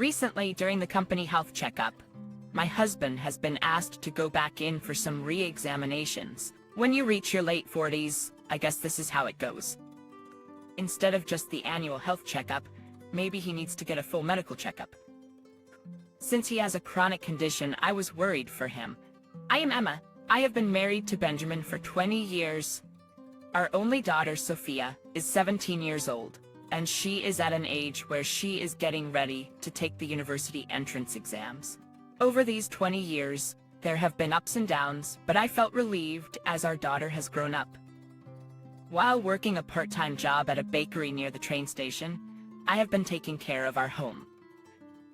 Recently, during the company health checkup, my husband has been asked to go back in for some re-examinations. When you reach your late 40s, I guess this is how it goes. Instead of just the annual health checkup, maybe he needs to get a full medical checkup. Since he has a chronic condition, I was worried for him. I am Emma. I have been married to Benjamin for 20 years. Our only daughter, Sophia, is 17 years old, and she is at an age where she is getting ready to take the university entrance exams. Over these 20 years, there have been ups and downs, but I felt relieved as our daughter has grown up. While working a part-time job at a bakery near the train station, I have been taking care of our home.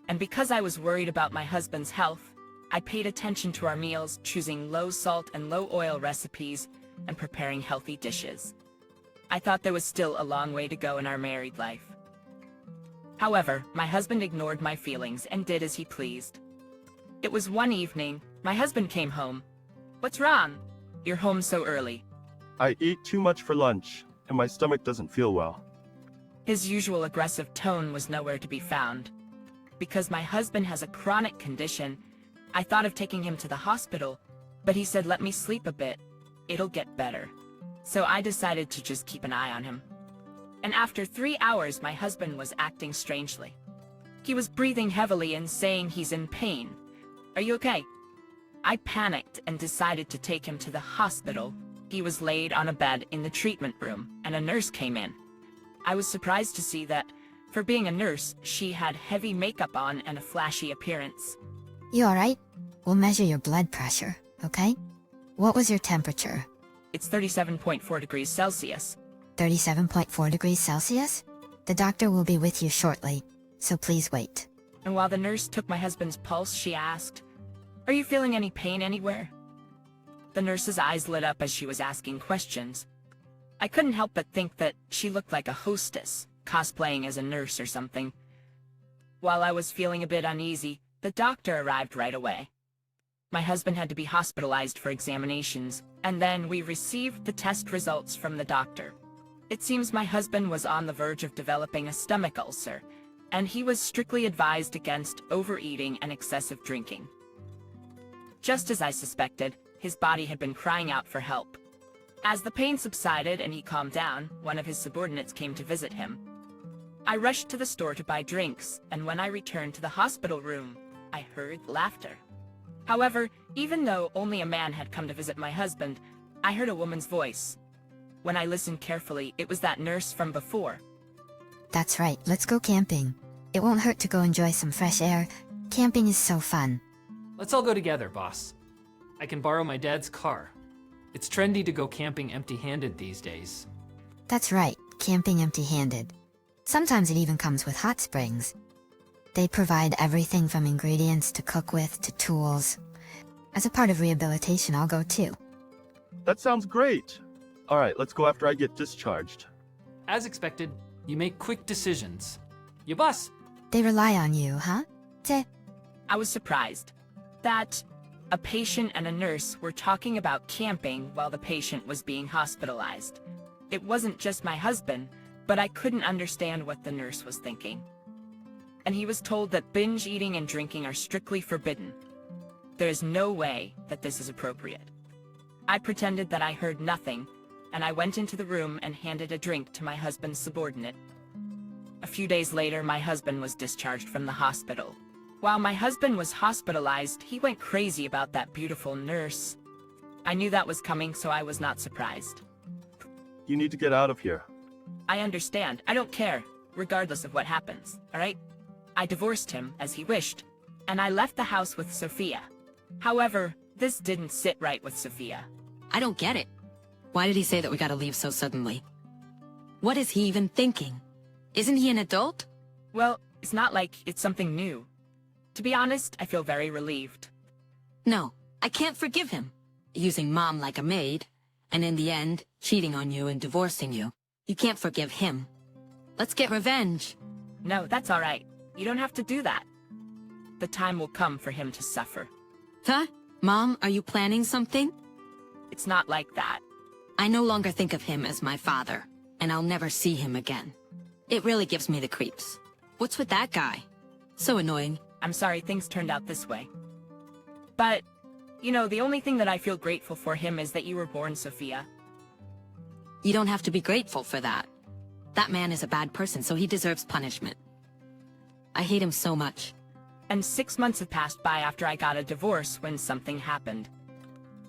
And because I was worried about my husband's health, I paid attention to our meals, choosing low-salt and low-oil recipes and preparing healthy dishes. I thought there was still a long way to go in our married life. However, my husband ignored my feelings and did as he pleased. It was one evening, my husband came home. "What's wrong? You're home so early." I ate too much for lunch, and my stomach doesn't feel well. His usual aggressive tone was nowhere to be found. Because my husband has a chronic condition, I thought of taking him to the hospital, but he said, "Let me sleep a bit. It'll get better." So I decided to just keep an eye on him. And after 3 hours, my husband was acting strangely. He was breathing heavily and saying he's in pain. "Are you okay?" I panicked and decided to take him to the hospital. He was laid on a bed in the treatment room, and a nurse came in. I was surprised to see that, for being a nurse, she had heavy makeup on and a flashy appearance. You alright? We'll measure your blood pressure, okay? What was your temperature? It's 37.4 degrees Celsius. 37.4 degrees Celsius? The doctor will be with you shortly, so please wait. And while the nurse took my husband's pulse, she asked, "Are you feeling any pain anywhere?" The nurse's eyes lit up as she was asking questions. I couldn't help but think that she looked like a hostess, cosplaying as a nurse or something. While I was feeling a bit uneasy, the doctor arrived right away. My husband had to be hospitalized for examinations, and then we received the test results from the doctor. It seems my husband was on the verge of developing a stomach ulcer, and he was strictly advised against overeating and excessive drinking. Just as I suspected, his body had been crying out for help. As the pain subsided and he calmed down, one of his subordinates came to visit him. I rushed to the store to buy drinks, and when I returned to the hospital room, I heard laughter. However, even though only a man had come to visit my husband, I heard a woman's voice. When I listened carefully, it was that nurse from before. That's right, let's go camping. It won't hurt to go enjoy some fresh air. Camping is so fun. Let's all go together, boss. I can borrow my dad's car. It's trendy to go camping empty-handed these days. That's right, camping empty-handed. Sometimes it even comes with hot springs. They provide everything from ingredients to cook with to tools. As a part of rehabilitation, I'll go too. That sounds great. All right, let's go after I get discharged. As expected, you make quick decisions. You boss. They rely on you, huh? I was surprised that a patient and a nurse were talking about camping while the patient was being hospitalized. It wasn't just my husband, but I couldn't understand what the nurse was thinking. And he was told that binge eating and drinking are strictly forbidden. There is no way that this is appropriate. I pretended that I heard nothing, and I went into the room and handed a drink to my husband's subordinate. A few days later, my husband was discharged from the hospital. While my husband was hospitalized, he went crazy about that beautiful nurse. I knew that was coming, so I was not surprised. You need to get out of here. I understand. I don't care, regardless of what happens, all right? I divorced him, as he wished, and I left the house with Sophia. However, this didn't sit right with Sophia. I don't get it. Why did he say that we gotta leave so suddenly? What is he even thinking? Isn't he an adult? Well, it's not like it's something new. To be honest, I feel very relieved. No, I can't forgive him. Using Mom like a maid, and in the end, cheating on you and divorcing you. You can't forgive him. Let's get revenge. No, that's all right. You don't have to do that. The time will come for him to suffer. Huh? Mom, are you planning something? It's not like that. I no longer think of him as my father, and I'll never see him again. It really gives me the creeps. What's with that guy? So annoying. I'm sorry things turned out this way. But, you know, the only thing that I feel grateful for him is that you were born, Sophia. You don't have to be grateful for that. That man is a bad person, so he deserves punishment. I hate him so much. And 6 months have passed by after I got a divorce when something happened.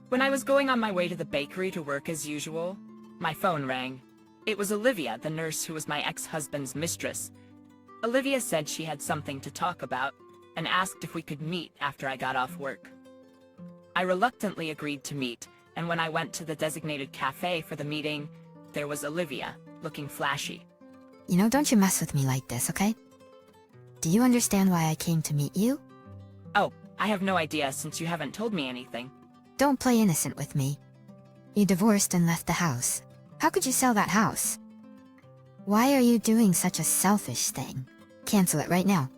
When I was going on my way to the bakery to work as usual, my phone rang. It was Olivia, the nurse who was my ex-husband's mistress. Olivia said she had something to talk about and asked if we could meet after I got off work. I reluctantly agreed to meet, and when I went to the designated cafe for the meeting, there was Olivia, looking flashy. You know, don't you mess with me like this, okay? Do you understand why I came to meet you? Oh, I have no idea since you haven't told me anything. Don't play innocent with me. You divorced and left the house. How could you sell that house? Why are you doing such a selfish thing? Cancel it right now.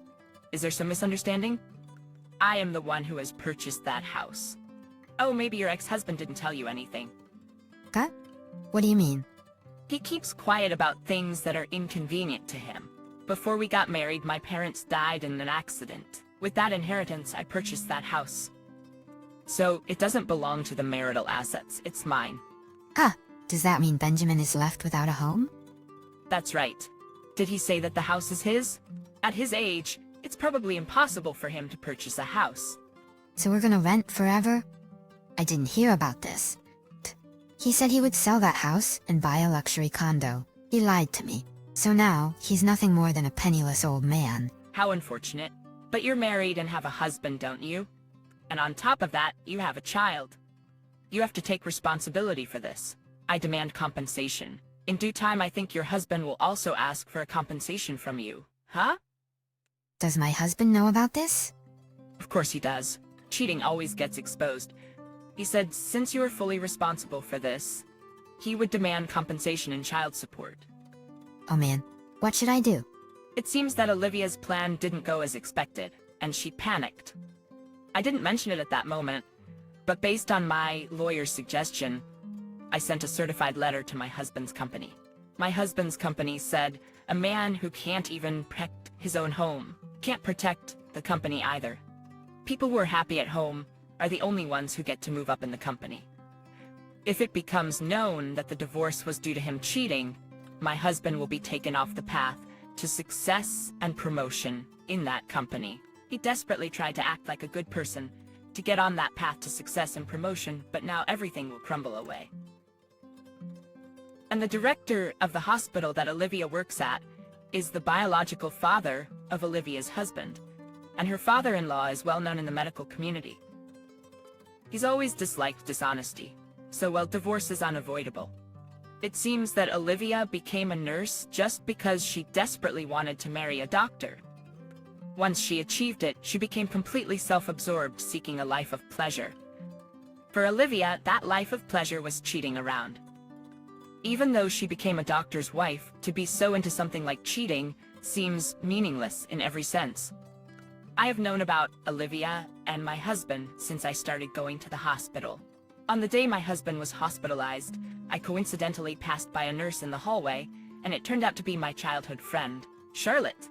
Is there some misunderstanding? I am the one who has purchased that house. Oh, maybe your ex-husband didn't tell you anything. What? What do you mean? He keeps quiet about things that are inconvenient to him. Before we got married, my parents died in an accident. With that inheritance, I purchased that house. So, it doesn't belong to the marital assets, it's mine. Ah, does that mean Benjamin is left without a home? That's right. Did he say that the house is his? At his age, it's probably impossible for him to purchase a house. So we're gonna rent forever? I didn't hear about this. He said he would sell that house and buy a luxury condo. He lied to me. So now, he's nothing more than a penniless old man. How unfortunate. But you're married and have a husband, don't you? And on top of that, you have a child. You have to take responsibility for this. I demand compensation. In due time, I think your husband will also ask for a compensation from you. Huh? Does my husband know about this? Of course he does. Cheating always gets exposed. He said since you are fully responsible for this, he would demand compensation and child support. Oh man, what should I do? It seems that Olivia's plan didn't go as expected, and she panicked. I didn't mention it at that moment, but based on my lawyer's suggestion, I sent a certified letter to my husband's company. My husband's company said a man who can't even protect his own home can't protect the company either. People who are happy at home are the only ones who get to move up in the company. If it becomes known that the divorce was due to him cheating, my husband will be taken off the path to success and promotion in that company. He desperately tried to act like a good person to get on that path to success and promotion, but now everything will crumble away. And the director of the hospital that Olivia works at is the biological father of Olivia's husband, and her father-in-law is well known in the medical community. He's always disliked dishonesty, so while divorce is unavoidable, it seems that Olivia became a nurse just because she desperately wanted to marry a doctor. Once she achieved it, she became completely self-absorbed, seeking a life of pleasure. For Olivia, that life of pleasure was cheating around. Even though she became a doctor's wife, to be so into something like cheating seems meaningless in every sense. I have known about Olivia and my husband since I started going to the hospital. On the day my husband was hospitalized, I coincidentally passed by a nurse in the hallway, and it turned out to be my childhood friend, Charlotte.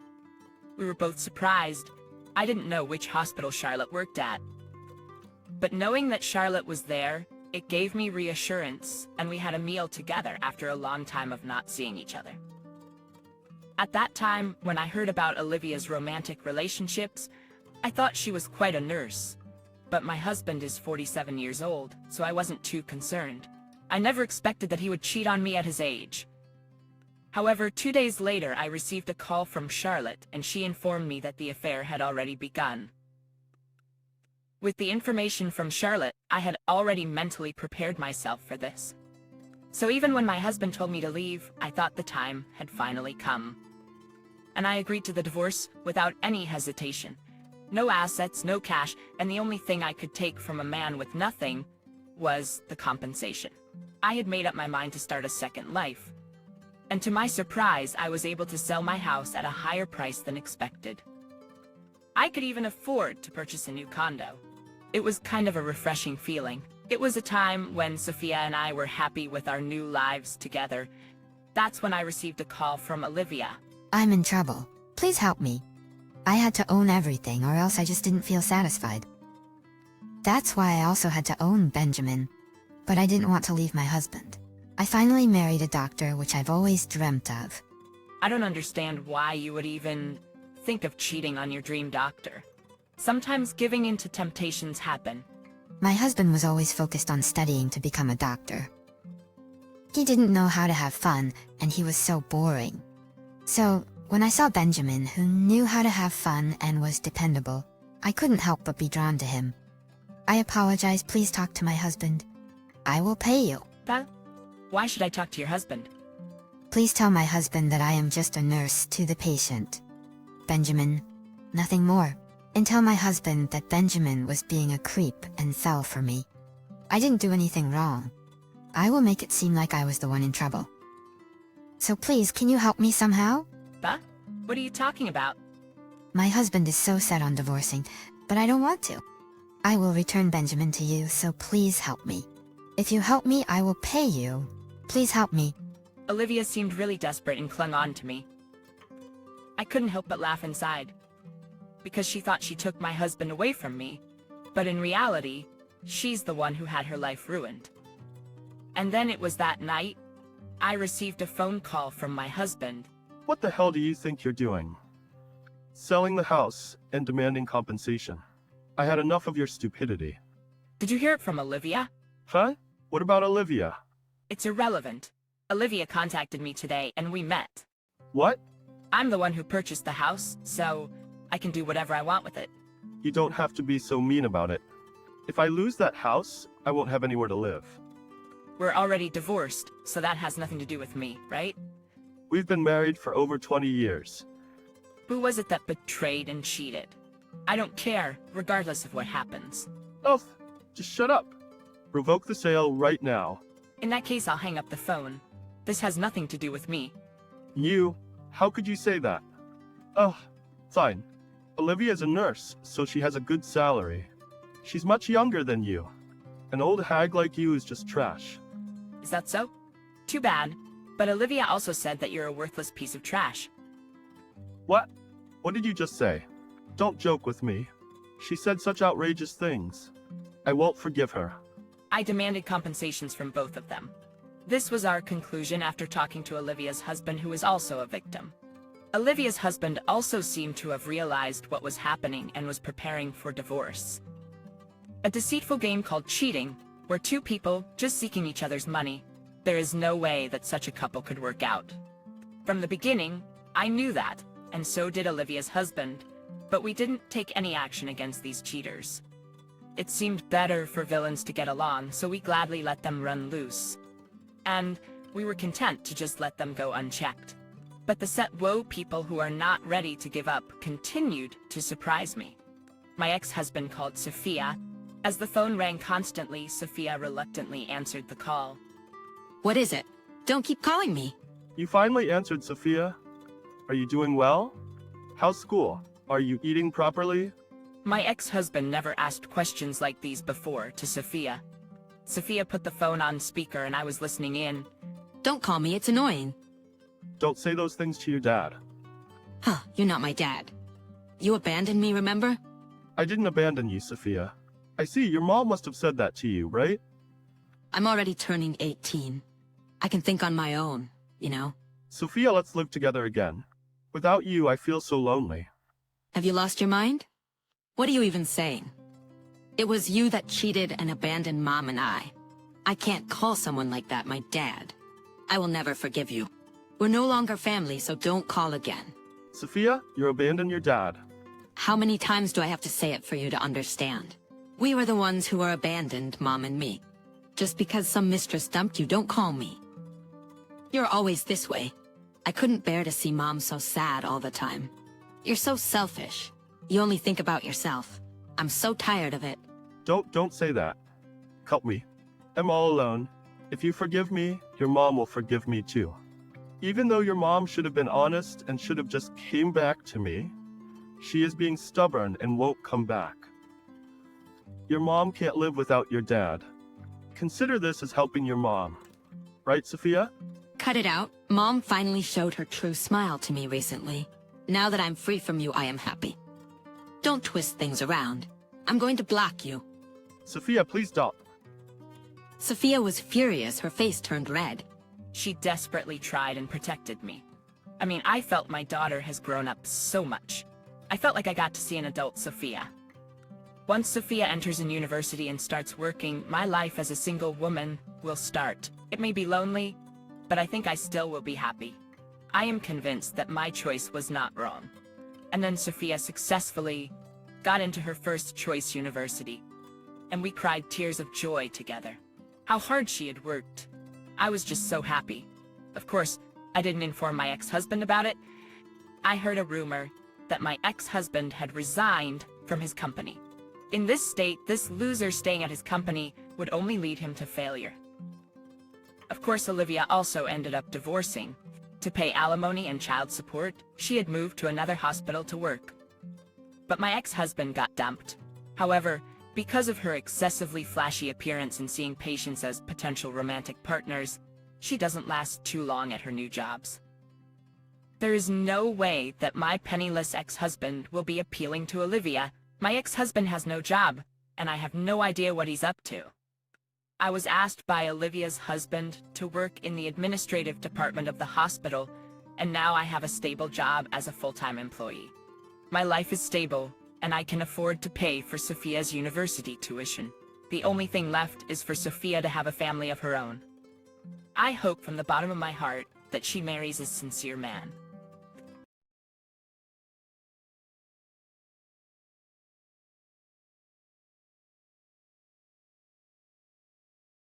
We were both surprised. I didn't know which hospital Charlotte worked at. But knowing that Charlotte was there, it gave me reassurance, and we had a meal together after a long time of not seeing each other. At that time, when I heard about Olivia's romantic relationships, I thought she was quite a nurse. But my husband is 47 years old, so I wasn't too concerned. I never expected that he would cheat on me at his age. However, 2 days later, I received a call from Charlotte, and she informed me that the affair had already begun. With the information from Charlotte, I had already mentally prepared myself for this. So even when my husband told me to leave, I thought the time had finally come. And I agreed to the divorce without any hesitation. No assets, no cash, and the only thing I could take from a man with nothing was the compensation. I had made up my mind to start a second life. And to my surprise, I was able to sell my house at a higher price than expected. I could even afford to purchase a new condo. It was kind of a refreshing feeling. It was a time when Sophia and I were happy with our new lives together. That's when I received a call from Olivia. I'm in trouble. Please help me. I had to own everything or else I just didn't feel satisfied. That's why I also had to own Benjamin. But I didn't want to leave my husband. I finally married a doctor, which I've always dreamt of. I don't understand why you would even think of cheating on your dream doctor. Sometimes giving in to temptations happen. My husband was always focused on studying to become a doctor. He didn't know how to have fun, and he was so boring. So, when I saw Benjamin, who knew how to have fun and was dependable, I couldn't help but be drawn to him. I apologize, please talk to my husband. I will pay you. But why should I talk to your husband? Please tell my husband that I am just a nurse to the patient. Benjamin, nothing more. And tell my husband that Benjamin was being a creep and fell for me. I didn't do anything wrong. I will make it seem like I was the one in trouble. So please, can you help me somehow? But what are you talking about? My husband is so set on divorcing, but I don't want to. I will return Benjamin to you, so please help me. If you help me, I will pay you. Please help me. Olivia seemed really desperate and clung on to me. I couldn't help but laugh inside, because she thought she took my husband away from me, but in reality, she's the one who had her life ruined. And then it was that night, I received a phone call from my husband. What the hell do you think you're doing? Selling the house and demanding compensation. I had enough of your stupidity. Did you hear it from Olivia? Huh? What about Olivia? It's irrelevant. Olivia contacted me today and we met. What? I'm the one who purchased the house, so I can do whatever I want with it. You don't have to be so mean about it. If I lose that house, I won't have anywhere to live. We're already divorced, so that has nothing to do with me, right? We've been married for over 20 years. Who was it that betrayed and cheated? I don't care, regardless of what happens. Oh, just shut up. Revoke the sale right now. In that case, I'll hang up the phone. This has nothing to do with me. You? How could you say that? Oh, fine. Olivia's a nurse, so she has a good salary. She's much younger than you. An old hag like you is just trash. Is that so? Too bad. But Olivia also said that you're a worthless piece of trash. What? What did you just say? Don't joke with me. She said such outrageous things. I won't forgive her. I demanded compensations from both of them. This was our conclusion after talking to Olivia's husband, who is also a victim. Olivia's husband also seemed to have realized what was happening and was preparing for divorce. A deceitful game called cheating, where two people just seeking each other's money. There is no way that such a couple could work out. From the beginning, I knew that, and so did Olivia's husband, but we didn't take any action against these cheaters. It seemed better for villains to get along, so we gladly let them run loose. And we were content to just let them go unchecked. But the set woe people who are not ready to give up continued to surprise me. My ex-husband called Sophia. As the phone rang constantly, Sophia reluctantly answered the call. What is it? Don't keep calling me. You finally answered, Sophia. Are you doing well? How's school? Are you eating properly? My ex-husband never asked questions like these before to Sophia. Sophia put the phone on speaker and I was listening in. Don't call me, it's annoying. Don't say those things to your dad. Huh, you're not my dad. You abandoned me, remember? I didn't abandon you, Sophia. I see, your mom must have said that to you, right? I'm already turning 18. I can think on my own, you know? Sophia, let's live together again. Without you, I feel so lonely. Have you lost your mind? What are you even saying? It was you that cheated and abandoned Mom and I. I can't call someone like that my dad. I will never forgive you. We're no longer family, so don't call again. Sophia, you abandoned your dad. How many times do I have to say it for you to understand? We were the ones who were abandoned, Mom and me. Just because some mistress dumped you, don't call me. You're always this way. I couldn't bear to see Mom so sad all the time. You're so selfish. You only think about yourself. I'm so tired of it. Don't say that. Help me. I'm all alone. If you forgive me, your mom will forgive me too. Even though your mom should have been honest and should have just came back to me, she is being stubborn and won't come back. Your mom can't live without your dad. Consider this as helping your mom. Right, Sophia? Cut it out. Mom finally showed her true smile to me recently. Now that I'm free from you, I am happy. Don't twist things around. I'm going to block you. Sophia, please don't. Sophia was furious, her face turned red. She desperately tried and protected me. I mean, I felt my daughter has grown up so much. I felt like I got to see an adult Sophia. Once Sophia enters in university and starts working, my life as a single woman will start. It may be lonely, but I think I still will be happy. I am convinced that my choice was not wrong. And then Sophia successfully got into her first choice university, and we cried tears of joy together. How hard she had worked. I was just so happy. Of course, I didn't inform my ex-husband about it. I heard a rumor that my ex-husband had resigned from his company. In this state, this loser staying at his company would only lead him to failure. Of course, Olivia also ended up divorcing. To pay alimony and child support, she had moved to another hospital to work. But my ex-husband got dumped. However, because of her excessively flashy appearance and seeing patients as potential romantic partners, she doesn't last too long at her new jobs. There is no way that my penniless ex-husband will be appealing to Olivia. My ex-husband has no job, and I have no idea what he's up to. I was asked by Olivia's husband to work in the administrative department of the hospital, and now I have a stable job as a full-time employee. My life is stable, and I can afford to pay for Sophia's university tuition. The only thing left is for Sophia to have a family of her own. I hope from the bottom of my heart that she marries a sincere man.